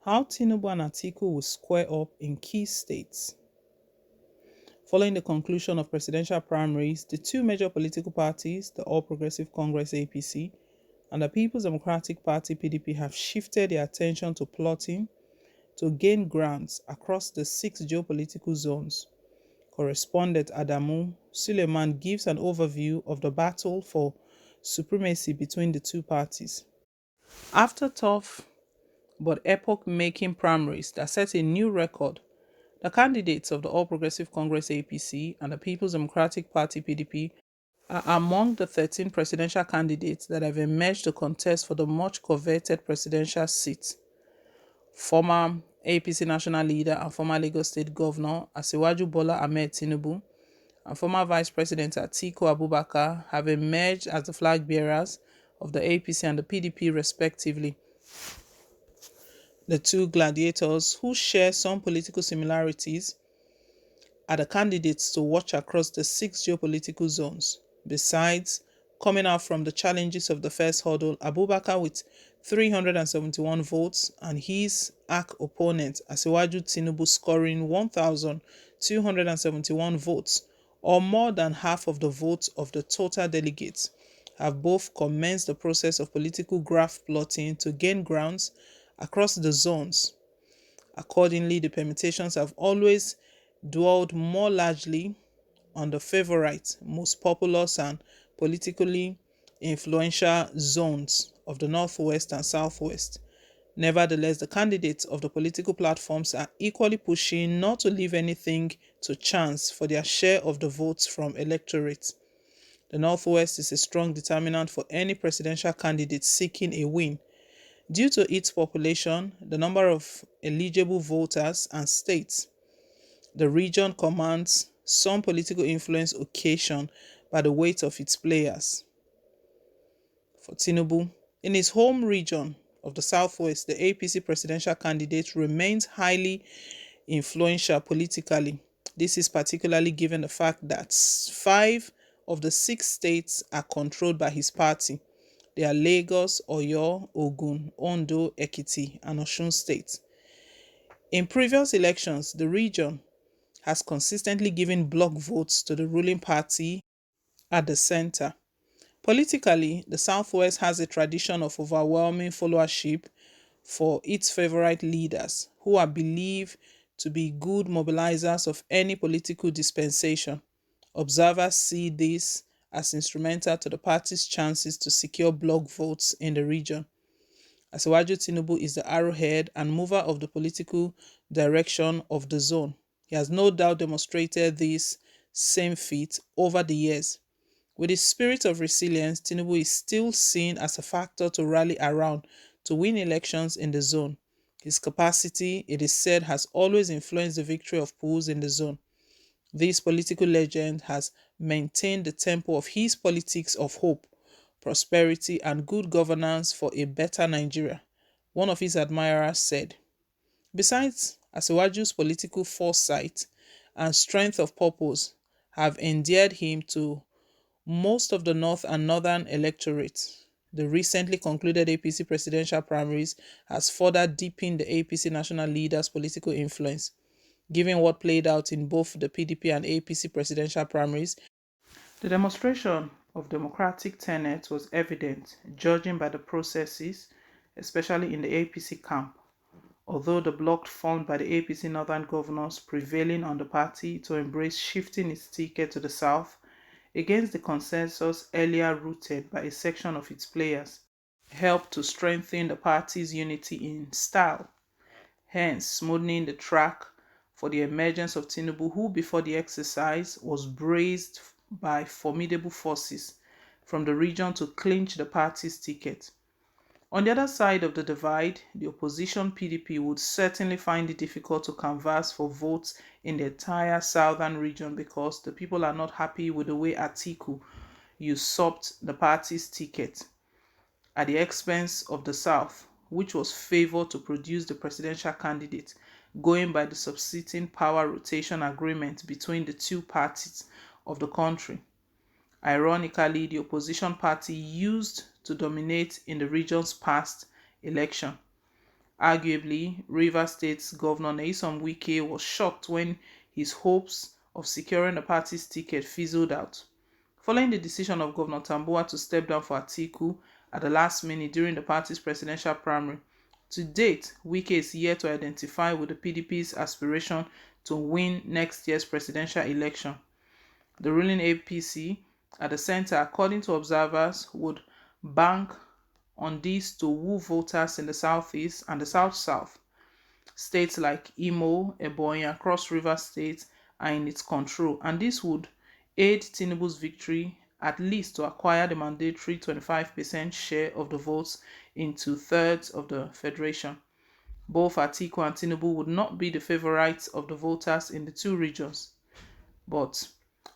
How Tinubu and Atiku will square up in key states. Following the conclusion of presidential primaries, the two major political parties, the All Progressive Congress (APC) and the People's Democratic Party (PDP), have shifted their attention to plotting to gain grounds across the six geopolitical zones. Correspondent Adamu Suleiman gives an overview of the battle for supremacy between the two parties. After tough but epoch-making primaries that set a new record, the candidates of the All Progressive Congress (APC) and the People's Democratic Party (PDP) are among the 13 presidential candidates that have emerged to contest for the much coveted presidential seat. Former APC national leader and former Lagos State Governor Asiwaju Bola Ahmed Tinubu and former Vice President Atiku Abubakar have emerged as the flag bearers of the APC and the PDP respectively. The two gladiators, who share some political similarities, are the candidates to watch across the six geopolitical zones. Besides coming out from the challenges of the first hurdle, Abubakar with 371 votes and his arch opponent Asiwaju Tinubu scoring 1,271 votes, or more than half of the votes of the total delegates, have both commenced the process of political graph plotting to gain grounds across the zones. Accordingly, the permutations have always dwelled more largely on the favorite, most populous and politically influential zones of the Northwest and Southwest. Nevertheless, the candidates of the political platforms are equally pushing not to leave anything to chance for their share of the votes from electorates. The Northwest is a strong determinant for any presidential candidate seeking a win. Due to its population, the number of eligible voters, and states, the region commands some political influence occasioned by the weight of its players. For Tinubu, in his home region of the Southwest, the APC presidential candidate remains highly influential politically. This is particularly given the fact that five of the six states are controlled by his party. They are Lagos, Oyo, Ogun, Ondo, Ekiti, and Osun states. In previous elections, the region has consistently given bloc votes to the ruling party at the center. Politically, the Southwest has a tradition of overwhelming followership for its favorite leaders, who are believed to be good mobilizers of any political dispensation. Observers see this as instrumental to the party's chances to secure bloc votes in the region. Asiwaju Tinubu is the arrowhead and mover of the political direction of the zone. He has no doubt demonstrated this same feat over the years. With his spirit of resilience, Tinubu is still seen as a factor to rally around to win elections in the zone. His capacity, it is said, has always influenced the victory of polls in the zone. This political legend has maintained the tempo of his politics of hope, prosperity, and good governance for a better Nigeria, one of his admirers said. Besides, Asiwaju's political foresight and strength of purpose have endeared him to most of the North and Northern electorates. The recently concluded APC presidential primaries has further deepened the APC national leader's political influence. Given what played out in both the PDP and APC presidential primaries, the demonstration of democratic tenet was evident, judging by the processes, especially in the APC camp. Although the bloc formed by the APC northern governors prevailing on the party to embrace shifting its ticket to the south against the consensus earlier rooted by a section of its players, helped to strengthen the party's unity in style, hence smoothing the track for the emergence of Tinubu, who before the exercise was braced by formidable forces from the region to clinch the party's ticket. On the other side of the divide, the opposition PDP would certainly find it difficult to canvass for votes in the entire southern region because the people are not happy with the way Atiku usurped the party's ticket at the expense of the south, which was favored to produce the presidential candidate, going by the subsisting power rotation agreement between the two parties of the country. Ironically, the opposition party used to dominate in the region's past election. Arguably, Rivers State's Governor Nyesom Wike was shocked when his hopes of securing the party's ticket fizzled out. Following the decision of Governor Tambuwal to step down for Atiku at the last minute during the party's presidential primary, to date, Wike is yet to identify with the PDP's aspiration to win next year's presidential election. The ruling APC at the center, according to observers, would bank on this to woo voters in the southeast and the south-south. States like Imo, Ebonyi, and Cross River states are in its control, and this would aid Tinubu's victory at least to acquire the mandatory 25% share of the votes in two-thirds of the federation. Both Atiku and Tinubu would not be the favorites of the voters in the two regions, but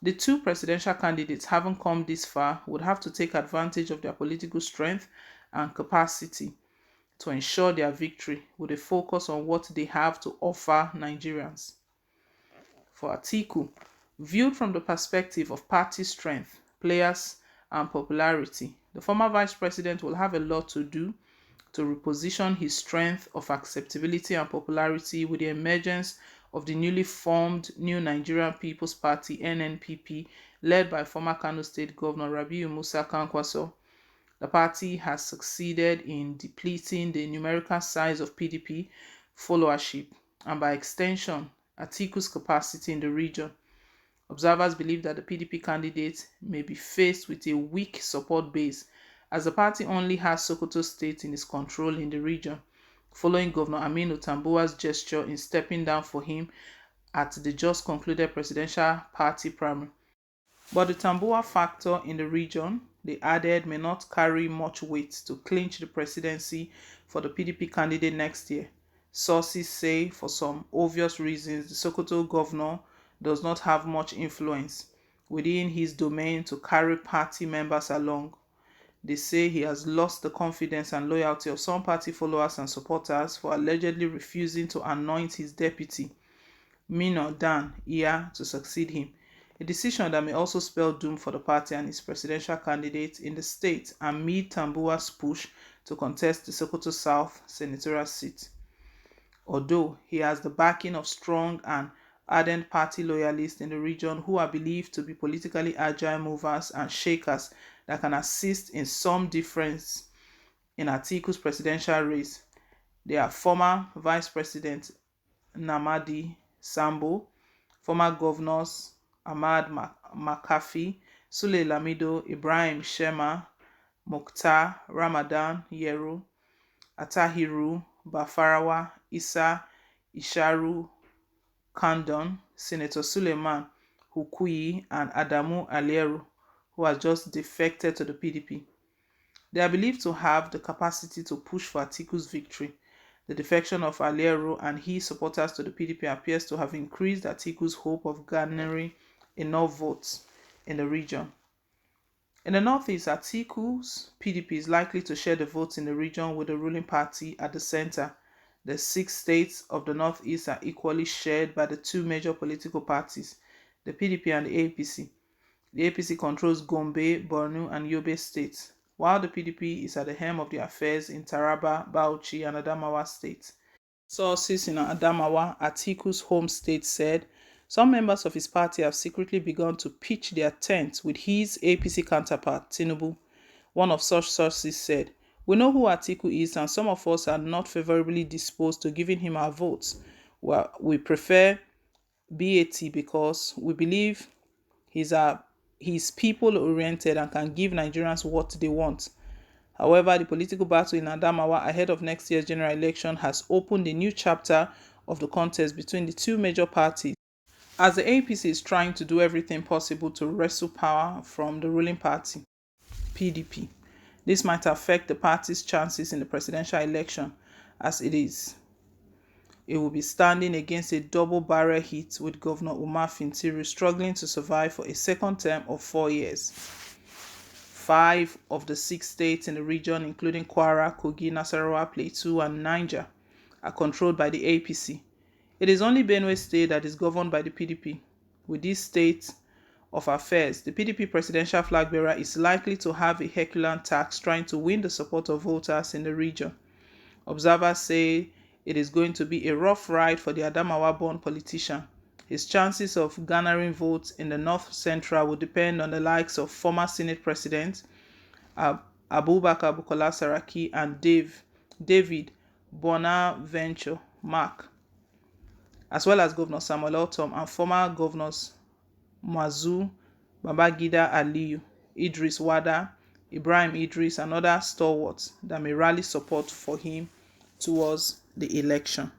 the two presidential candidates, having come this far, would have to take advantage of their political strength and capacity to ensure their victory with a focus on what they have to offer Nigerians. For Atiku, viewed from the perspective of party strength, players, and popularity, the former vice president will have a lot to do to reposition his strength of acceptability and popularity with the emergence of the newly formed New Nigerian People's Party (NNPP), led by former Kano State Governor Rabiu Musa Kwankwaso. The party has succeeded in depleting the numerical size of PDP followership and, by extension, Atiku's capacity in the region. Observers believe that the PDP candidate may be faced with a weak support base, as the party only has Sokoto State in its control in the region, following Governor Aminu Tambuwal's gesture in stepping down for him at the just concluded presidential party primary. But the Tambuwal factor in the region, they added, may not carry much weight to clinch the presidency for the PDP candidate next year. Sources say for some obvious reasons, the Sokoto governor does not have much influence within his domain to carry party members along. They say he has lost the confidence and loyalty of some party followers and supporters for allegedly refusing to anoint his deputy, Mino Dan Iya, to succeed him, a decision that may also spell doom for the party and its presidential candidate in the state amid Tambuwal's push to contest the Sokoto South senatorial seat. Although he has the backing of strong and ardent party loyalists in the region who are believed to be politically agile movers and shakers that can assist in some difference in Atiku's presidential race. They are former Vice President Namadi Sambo, former governors Ahmad Makafi, Sule Lamido, Ibrahim Shema, Mukhtar Ramadan Yero, Atahiru Bafarawa, Isa Isharu Kandon, Senator Suleiman Hukuyi, and Adamu Aliero, who has just defected to the PDP. They are believed to have the capacity to push for Atiku's victory. The defection of Aliero and his supporters to the PDP appears to have increased Atiku's hope of garnering enough votes in the region. In the northeast, Atiku's PDP is likely to share the votes in the region with the ruling party at the center. The 6 states of the northeast are equally shared by the two major political parties, the PDP and the APC. The APC controls Gombe, Borno, and Yobe states, while the PDP is at the helm of the affairs in Taraba, Bauchi, and Adamawa states. Sources in Adamawa, Atiku's home state, said some members of his party have secretly begun to pitch their tents with his APC counterpart, Tinubu. One of such sources said, "We know who Atiku is, and some of us are not favorably disposed to giving him our votes. Well, we prefer BAT because we believe he's people-oriented and can give Nigerians what they want." However, the political battle in Adamawa ahead of next year's general election has opened a new chapter of the contest between the two major parties, as the APC is trying to do everything possible to wrestle power from the ruling party, PDP. This might affect the party's chances in the presidential election, as it will be standing against a double-barrel hit with Governor Umar Fintiru struggling to survive for a second term of 4 years. 5 of the 6 states in the region, including Kwara, Kogi, Nasarawa, Plateau, and Niger, are controlled by the APC. It is only Benue State that is governed by the PDP. With this state of affairs, the PDP presidential flag bearer is likely to have a Herculean task trying to win the support of voters in the region. Observers say it is going to be a rough ride for the Adamawa-born politician. His chances of garnering votes in the North Central will depend on the likes of former Senate President Abubakar Bukola Saraki and David Bonaventure Mark, as well as Governor Samuel Ortom and former governors Mazu Babangida Aliyu, Idris Wada, Ibrahim Idris, and other stalwarts that may rally support for him towards the election.